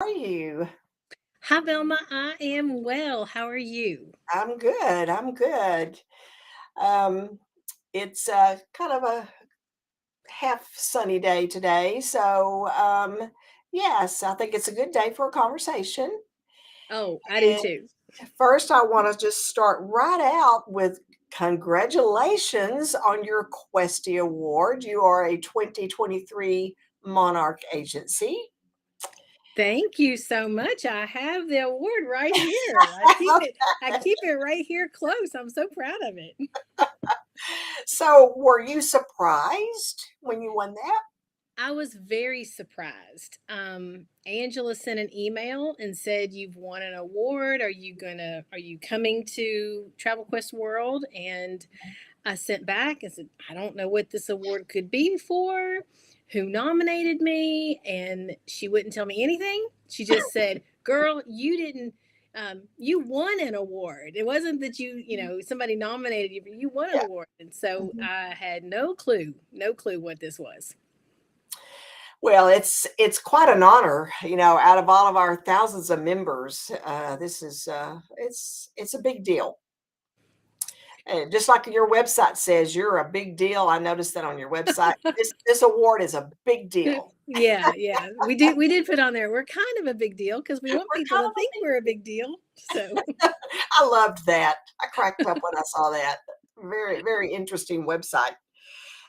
Are you? Hi, Velma. I am well. How are you? I'm good. I'm good. Um, it's kind of a half sunny day today, so yes, I think it's a good day for a conversation. Oh, I do And too. first, I want to just start right out with congratulations on your Questy Award. You are a 2023 Monarch Agency. Thank you so much. I have the award right here. I keep it. I keep it right here close. I'm so proud of it. So, were you surprised when you won that? I was very surprised. Angela sent an email and said, "You've won an award. Are you coming to Travel Quest World?" And I sent back and said, "I don't know what this award could be for, who nominated me." And she wouldn't tell me anything. She just said, "Girl, you didn't, you won an award. It wasn't that somebody nominated you, but you won an Yeah. award." And so Mhm. I had no clue what this was. Well, it's quite an honor, out of all of our thousands of members, this is it's a big deal. And just like your website says, you're a big deal. I noticed that on your website. This award is a big deal. Yeah, yeah. We did put on there, we're kind of a big deal because we want We're people kind to of a think we're a big deal. So I loved that. I cracked up when I saw that. Very, very interesting website.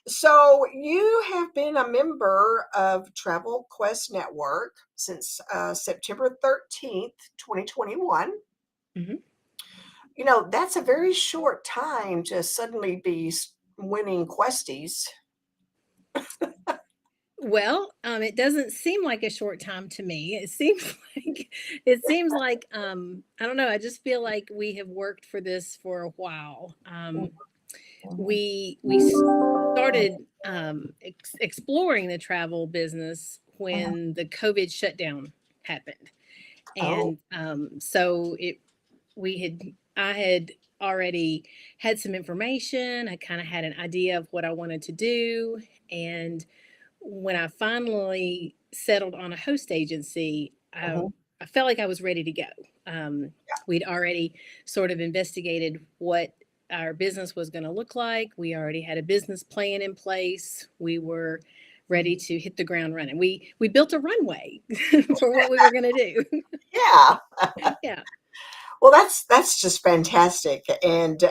So you have been a member of Travel Quest Network since September 13th, 2021. mhm. That's a very short time to suddenly be winning questies. Well, it doesn't seem like a short time to me. It seems I don't know. I just feel like we have worked for this for a while. We started exploring the travel business when the COVID shutdown happened, Oh, and so it we had I had already had some information. I kind of had an idea of what I wanted to do, and when I finally settled on a host agency, mhm. I felt like I was ready to go. We'd already sort of investigated what our business was going to look like. We already had a business plan in place. We were ready to hit the ground running. We built a runway for what we were going to do. Yeah. Yeah. Well, that's just fantastic. And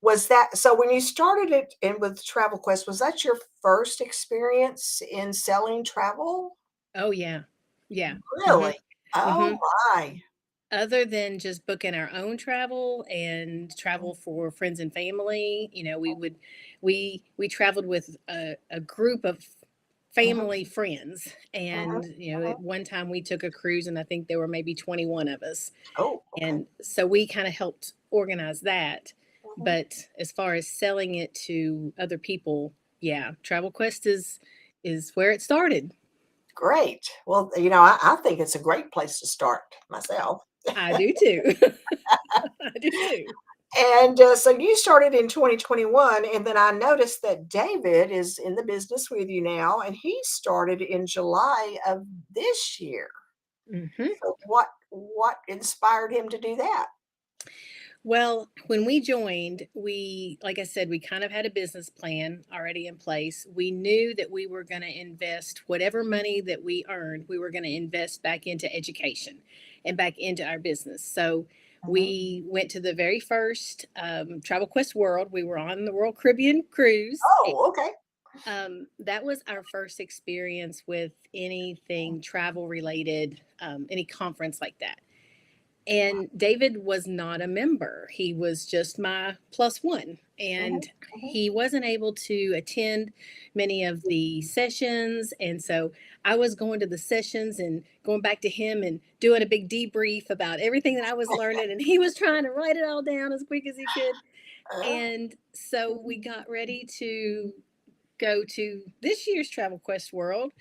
was that so when you started it in with Travel Quest, was that your first experience in selling travel? Oh yeah. Yeah. Hmm. Really? Oh Hmm. my. Other than just booking our own travel and travel for friends and family, we traveled with a group of Mhm, family friends, mhm, and mhm. at one time we took a cruise, and I think there were maybe 21 of us, Oh, okay. and so we kind of helped organize that. Mhm. But as far as selling it to other people, yeah, Travel Quest is where it started. Great. Well, I think it's a great place to start myself. I do too. I do too. And so you started in 2021, and then I noticed that David is in the business with you now, and he started in July of this year. Hmm. So what inspired him to do that? Well, when we joined, like I said, we kind of had a business plan already in place. We knew that we were going to invest whatever money that we earned, we were going to invest back into education and back into our business. So Mhm. we went to the very first Travel Quest World. We were on the Royal Caribbean cruise. Oh, okay. That was our first experience with anything travel related, any conference like that. And David was not a member. He was just my plus one. Mhm, And mhm. he wasn't able to attend many of the sessions. And so I was going to the sessions and going back to him and doing a big debrief about everything that I was learning. And he was trying to write it all down as quick as he could. Uh, And so we got ready to go to this year's Travel Quest World,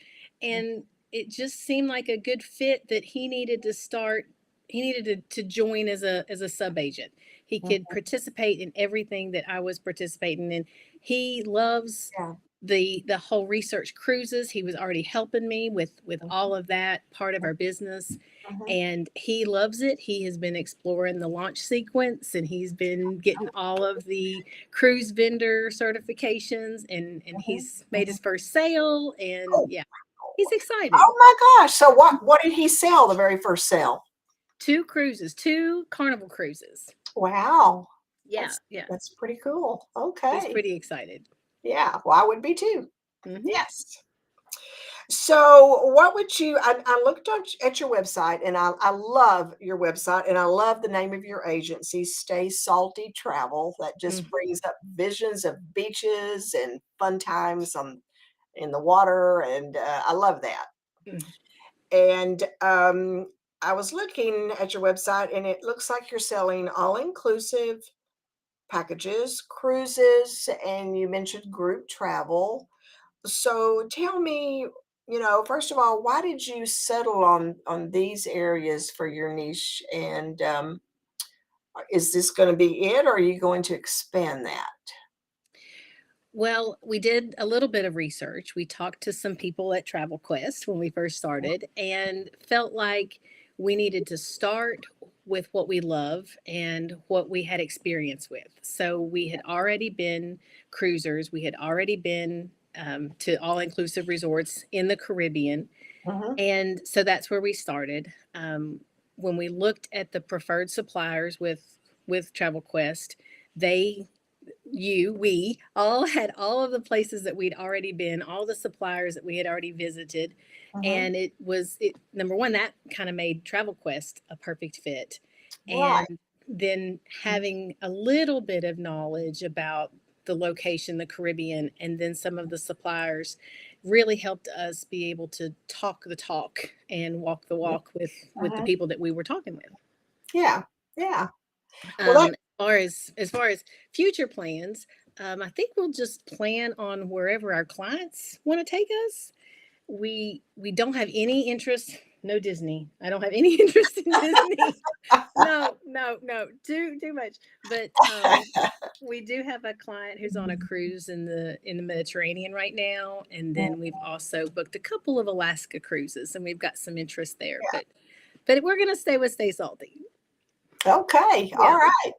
and it just seemed like a good fit that he needed to join as a sub agent. He could mhm. participate in everything that I was participating in. He loves Yeah. the whole research cruises. He was already helping me with all of that part of our business, Mhm. and he loves it. He has been exploring the launch sequence, and he's been getting all of the cruise vendor certifications, and Mhm. he's made his Mhm. first sale, and Oh, yeah, he's excited. oh my gosh. So what did he sell the very first sale? Two cruises, two Carnival cruises. Wow. Yeah, That's yeah. that's pretty cool. He's Okay. pretty excited. Yeah. Well, I would be too. Hmm. Yes. So, what would you? I looked at your website, and I love your website, and I love the name of your agency, Stay Salty Travel. That just Hmm. brings up visions of beaches and fun times on in the water, and I love that. And I was looking at your website, and it looks like you're selling all inclusive packages, cruises, and you mentioned group travel. So tell me, first of all, why did you settle on these areas for your niche? And is this going to be it, or are you going to expand that? Well, we did a little bit of research. We talked to some people at Travel Quest when we first started and felt like we needed to start with what we love and what we had experience with. So we had already been cruisers, we had already been to all inclusive resorts in the Caribbean. Hmm. And so that's where we started. When we looked at the preferred suppliers with Travel Quest, they we all had all of the places that we'd already been, all the suppliers that we had already visited. Hmm. And number one, that kind of made Travel Quest a perfect fit. Right. And then having a little bit of knowledge about the location, the Caribbean, and then some of the suppliers really helped us be able to talk the talk and walk the walk with the Hmm. people that we were talking with. Yeah. Yeah. Well, that. As far as future plans, I think we'll just plan on wherever our clients want to take us. We don't have any interest. No Disney. I don't have any interest in Disney. No, no, no. Too much. But we do have a client who's on a cruise in the Mediterranean right now, and then we've also booked a couple of Alaska cruises, and we've got some interest there. But we're gonna stay with Stay Salty. Okay. All Yeah. right.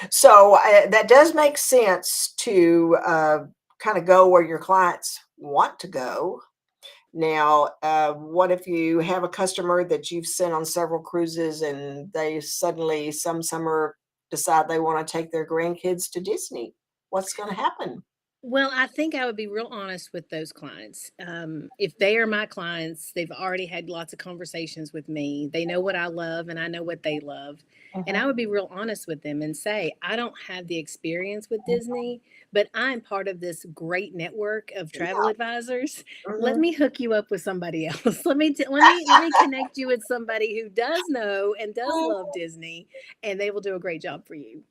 So that does make sense to kind of go where your clients want to go. Now, what if you have a customer that you've sent on several cruises and they suddenly, some summer, decide they want to take their grandkids to Disney? What's going to happen? Well, I think I would be real honest with those clients. If they are my clients, they've already had lots of conversations with me. They know what I love and I know what they love. And I Mhm. would be real honest with them and say, I don't have the experience with Disney, but I'm part of this great network of travel Yeah. advisors. Let Mhm. me hook you up with somebody else. Let me connect you with somebody who does know and does love Disney, and they will do a great job for you.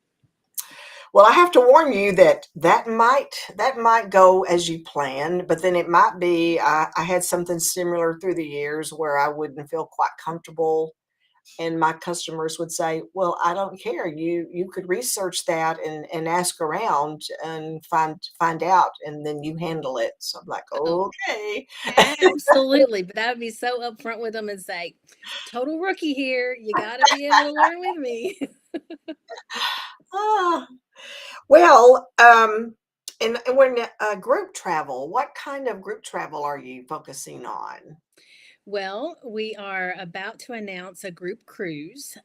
Well, I have to warn you that that might go as you planned, but then it might be. I had something similar through the years where I wouldn't feel quite comfortable, and my customers would say, "Well, I don't care. You could research that and ask around and find out, and then you handle it." So I'm like, Oh, "Okay." absolutely. But I would be so upfront with them and say, total rookie here. You got to be able to learn with me. Ah, well, and when group travel, what kind of group travel are you focusing on? Well, we are about to announce a group cruise.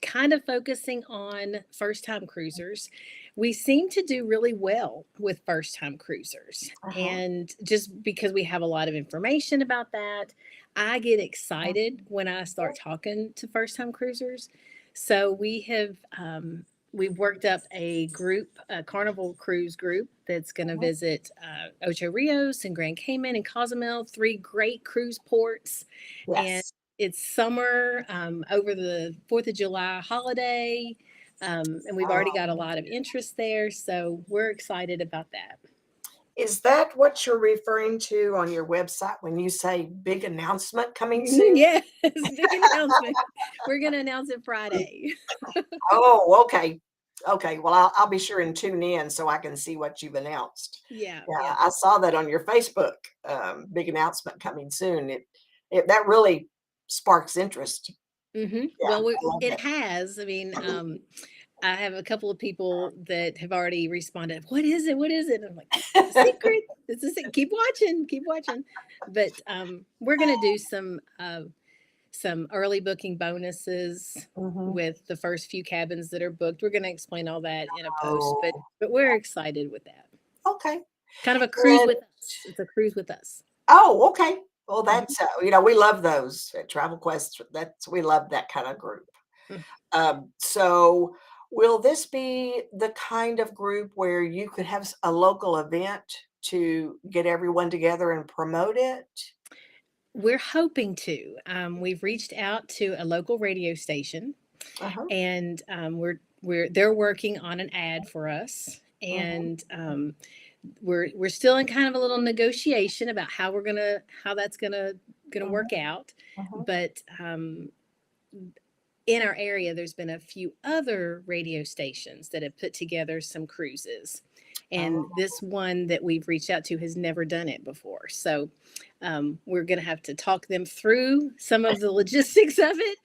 Kind of focusing on first time cruisers. We seem to do really well with first time cruisers. Uh-huh. And just because we have a lot of information about that, I get excited when I start talking to first time cruisers. So we've worked up a Carnival cruise group that's going to Mhm. visit Ocho Rios and Grand Cayman and Cozumel, three great cruise ports. And Yes. it's summer over the 4th of July holiday. And we've already got a Um, lot of interest there. So we're excited about that. is that what you're referring to on your website when you say big announcement coming soon? Yes, big announcement. We're going to announce it Friday. Oh, okay. Okay, well, I'll be sure and tune in so I can see what you've announced. Yeah, Yeah, yeah. I saw that on your Facebook, big announcement coming soon. It that really sparks interest. Yeah, Well, I love it it. has. I mean, I have a couple of people that have already responded. What is it? What is it? And I'm like, it's a secret. It's a secret. Keep watching. Keep watching. But we're gonna do some early booking bonuses Mhm. with the first few cabins that are booked. We're gonna explain all that in a post, but Oh, we're excited with that. okay. Kind of a cruise And with us. It's a cruise with us. oh, okay. Well, Mhm. that's, we love those at Travel Quest. That's we love that kind of group. Mm. So will this be the kind of group where you could have a local event to get everyone together and promote it? We're hoping to. We've reached out to a local radio station, Uh-huh. and they're working on an ad for us, Mhm. and we're still in kind of a little negotiation about how that's gonna Mhm. work out, Mhm. but in our area, there's been a few other radio stations that have put together some cruises. And Oh, this one that we've reached out to has never done it before. So we're going to have to talk them through some of the logistics of it.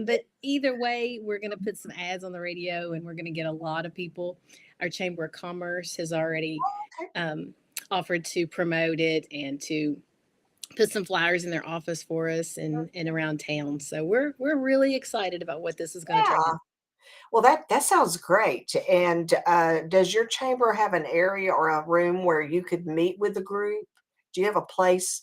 But either way, we're going to put some ads on the radio and we're going to get a lot of people. Our Chamber of Commerce has already okay. um, offered to promote it and to put some flyers in their office for us and around town. So we're really excited about what this is going to turn Yeah. into. Well, that sounds great. And does your chamber have an area or a room where you could meet with the group? Do you have a place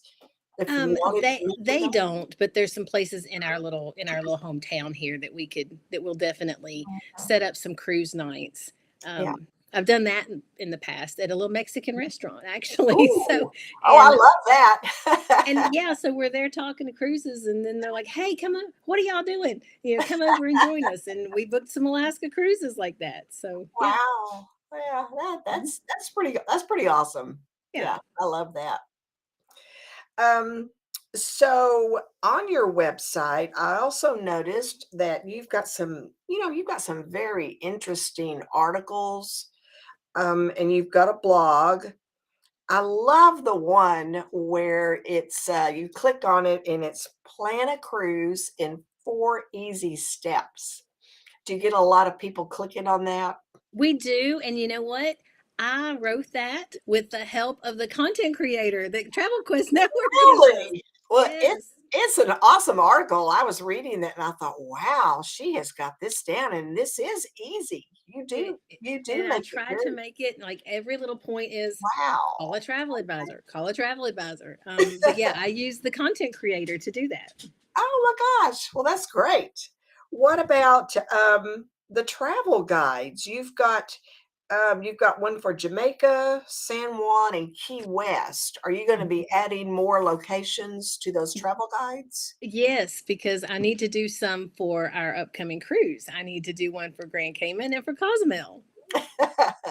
if you wanted to meet with They them? don't, but there's some places in our little hometown here that will definitely set up some cruise nights. Yeah. I've done that in the past at a little Mexican restaurant actually. So Ooh. Oh, I and love and that. yeah, so we're there talking to cruises, and then they're like, "Hey, come on, what are y'all doing? You know, come over and join us." And we booked some Alaska cruises like that. So yeah, Wow. Yeah, mhm, that's pretty awesome. yeah. Yeah, I love that. Um, so on your website, I also noticed that you've got some very interesting articles, and you've got a blog. I love the one where it's you click on it and it's plan a cruise in 4 easy steps. Do you get a lot of people clicking on that? We do, and you know what? I wrote that with the help of the content creator that Travel Quest Network uses. Really? Well, Yes. it's an awesome article. I was reading that and I thought, wow, she has got this down, and this is easy. You do And I make it try to very make it like every little point is call wow. a travel advisor, call a travel advisor. But yeah, I use the content creator to do that. Oh my gosh. Well, that's great. What about the travel guides? You've got one for Jamaica, San Juan, and Key West. Are you going to be adding more locations to those travel guides? Yes, because I need to do some for our upcoming cruise. I need to do one for Grand Cayman and for Cozumel.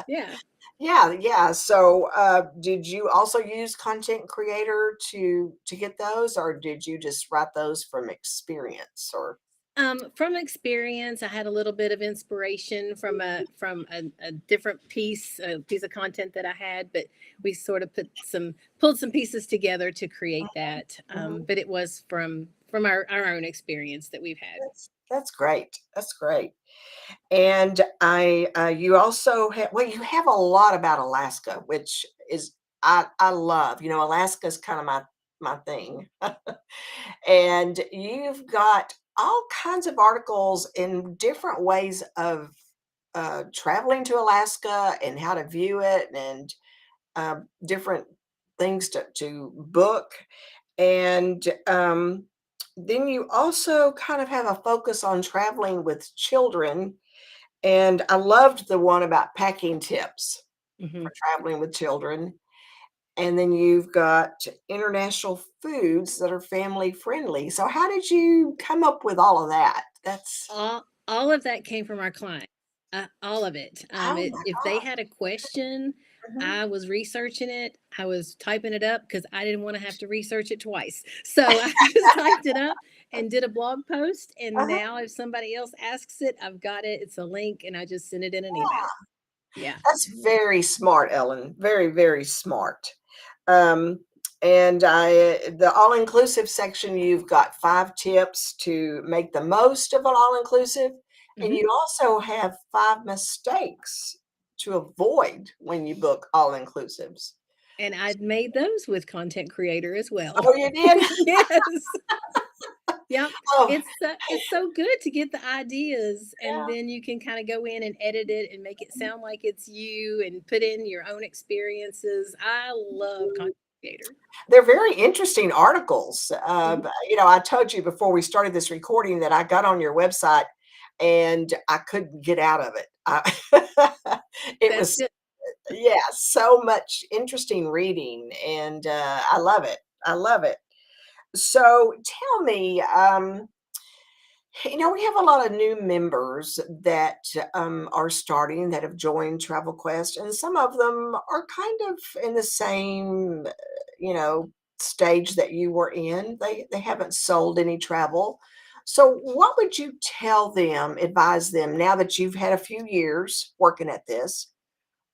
Yeah. Yeah, yeah. So, did you also use Content Creator to get those, or did you just write those from experience? Or From experience, I had a little bit of inspiration from a different piece, a piece of content that I had, but we sort of pulled some pieces together to create that. Mhm. But it was from our own experience that we've had. That's great. That's great. And you also have, well, you have a lot about Alaska, which is I love. Alaska's kind of my thing. And you've got all kinds of articles in different ways of traveling to Alaska and how to view it and different things to book. And then you also kind of have a focus on traveling with children. And I loved the one about packing tips Hmm. for traveling with children. And then you've got international foods that are family friendly. So, how did you come up with all of that? That's, All of that came from our client. All of it. oh my If they had a question, God. I was researching it. I was typing it up because I didn't want to have to research it twice. So I just typed it up and did a blog post. And Uh-huh. now if somebody else asks it, I've got it. It's a link and I just send it in an email. Yeah. That's very smart, Ellen. Very, very smart. Um, and the all-inclusive section, you've got 5 tips to make the most of an all-inclusive, and Hmm. you also have 5 mistakes to avoid when you book all-inclusives. And I've made those with Content Creator as well. Oh, you did? Yes. Yep. Oh, It's so good to get the ideas and yeah. then you can kind of go in and edit it and make it sound like it's you and put in your own experiences. I love Content Creator. They're very interesting articles. Mhm. I told you before we started this recording that I got on your website and I couldn't get out of it. It That's was, good. yeah, so much interesting reading, and I love it. I love it. So tell me, we have a lot of new members that are starting that have joined Travel Quest, and some of them are kind of in the same, stage that you were in. They haven't sold any travel. So, what would you tell them, advise them now that you've had a few years working at this?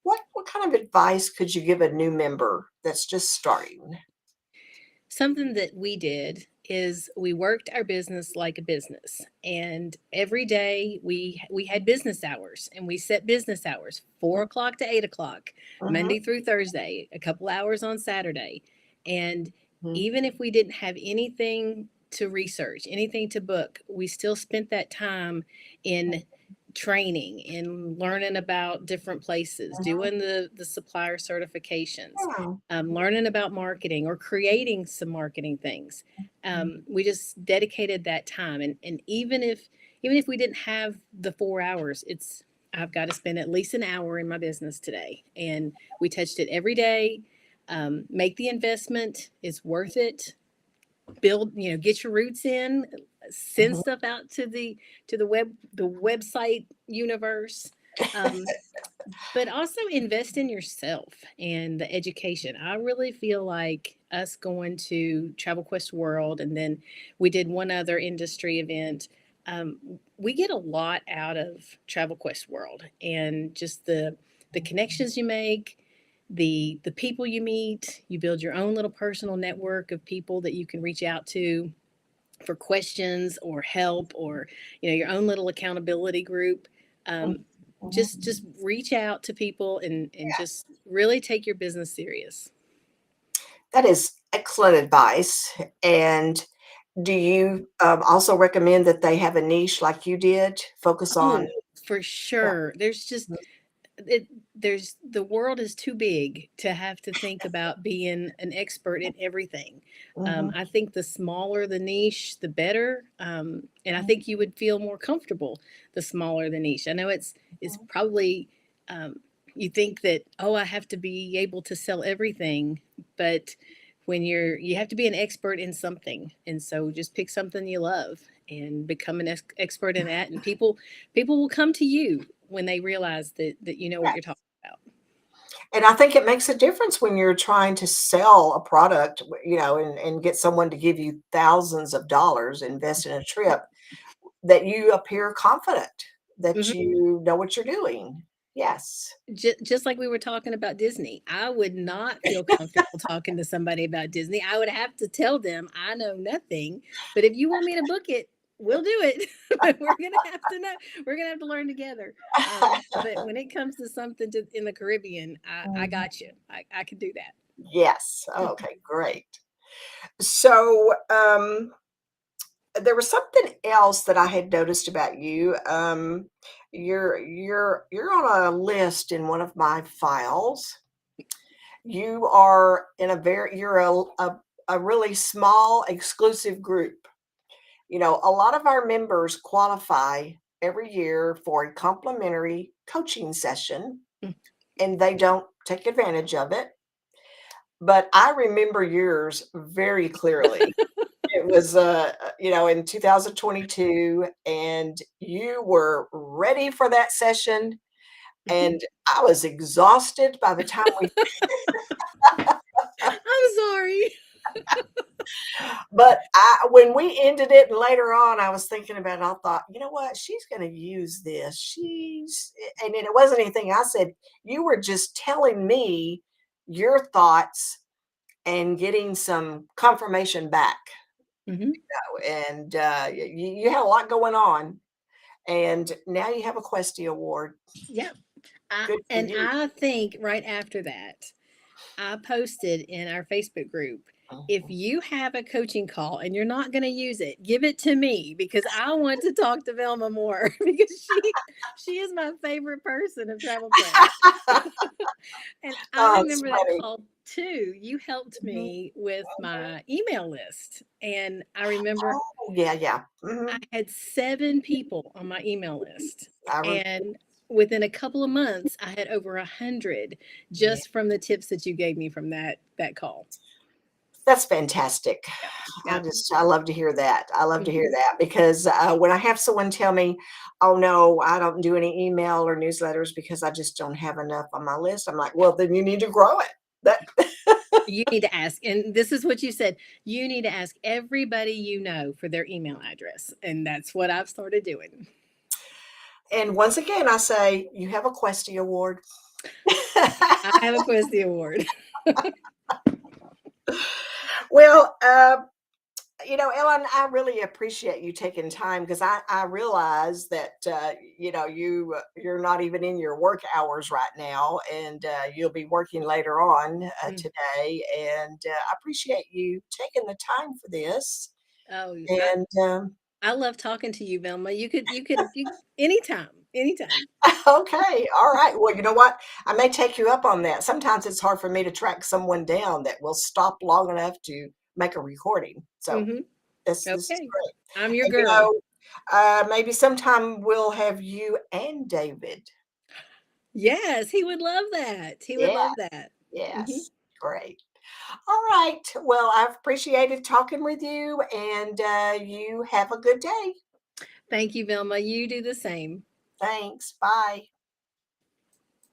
What kind of advice could you give a new member that's just starting? Something that we did is we worked our business like a business, and every day we had business hours, and we set business hours 4 o'clock to 8 o'clock, Mhm, Monday through Thursday, a couple hours on Saturday. And mhm, even if we didn't have anything to research, anything to book, we still spent that time in training and learning about different places, mhm. doing the supplier certifications, Yeah, learning about marketing or creating some marketing things. We just dedicated that time, and even if we didn't have the 4 hours, it's I've got to spend at least an hour in my business today, and we touched it every day. Make the investment; it's worth it. Build, get your roots in, send mhm. stuff out to the website universe. Um, but also invest in yourself and the education. I really feel like us going to Travel Quest World, and then we did one other industry event. We get a lot out of Travel Quest World, and just the connections you make, the people you meet. You build your own little personal network of people that you can reach out to for questions or help, or your own little accountability group. Mhm, um, mhm. just reach out to people and just really take your business serious. That is excellent advice. And do you also recommend that they have a niche like you did? Focus on, Oh, for yeah. sure. It there's the world is too big to have to think about being an expert in everything. Mhm, I think the smaller the niche, the better. And I think you would feel more comfortable the smaller the niche. I know it's mhm. probably you think that, oh, I have to be able to sell everything, but when you have to be an expert in something, and so just pick something you love and become an expert in that, and people will come to you when they realize that you know what you're talking about. And I think it makes a difference when you're trying to sell a product, and get someone to give you thousands of dollars, invest in a trip, that you appear confident, that Mhm. you know what you're doing. Yes. Just like we were talking about Disney, I would not feel comfortable talking to somebody about Disney. I would have to tell them I know nothing, but if you want me to book it, we'll do it. But we're gonna have to learn together. But when it comes to something in the Caribbean, I Mhm. got you. I can do that. Yes. Okay, great. So, there was something else that I had noticed about you. You're on a list in one of my files. You are in a very you're a really small exclusive group. A lot of our members qualify every year for a complimentary coaching session, Mm. and they don't take advantage of it. But I remember yours very clearly. It was, in 2022, and you were ready for that session, Mhm. and I was exhausted by the time we I'm sorry. But when we ended it and later on, I was thinking about it, I thought, you know what? She's going to use this. And it wasn't anything I said. You were just telling me your thoughts and getting some confirmation back. Mhm. And you had a lot going on. And now you have a Questy Award. Yep. Good for And you. I think right after that, I posted in our Facebook group, if Mhm. you have a coaching call and you're not going to use it, give it to me because I want to talk to Velma more because she is my favorite person of Travel Quest. And I Oh, it's remember that funny. call too. You helped Mhm. me with my email list. And I remember Oh, yeah, yeah. I Mhm. had 7 people on my email list, I remember. and within a couple of months, I had over 100 Yeah. just from the tips that you gave me from that call. That's fantastic. Yep, yep, I love to hear that. I love to hear mhm. that because, when I have someone tell me, "Oh, no, I don't do any email or newsletters because I just don't have enough on my list," I'm like, "Well, then you need to grow it." That You need to ask, and this is what you said, you need to ask everybody you know for their email address, and that's what I've started doing. and once again, I say, "You have a Questy Award." I have a Quizzy award. Well, Ellen, I really appreciate you taking time because I realize that you're not even in your work hours right now, and you'll be working later on Mm. today. And I appreciate you taking the time for this. Oh, And I love talking to you, Velma. You anytime, anytime. okay, all right. Well, you know what? I may take you up on that. Sometimes it's hard for me to track someone down that will stop long enough to make a recording. So Mhm. this is Okay. great. I'm your And girl. maybe sometime we'll have you and David. Yes, he would love that. He would Yeah, love that. Mhm. yes, great. All right. Well, I've appreciated talking with you, and you have a good day. Thank you, Velma. You do the same. Thanks. Bye.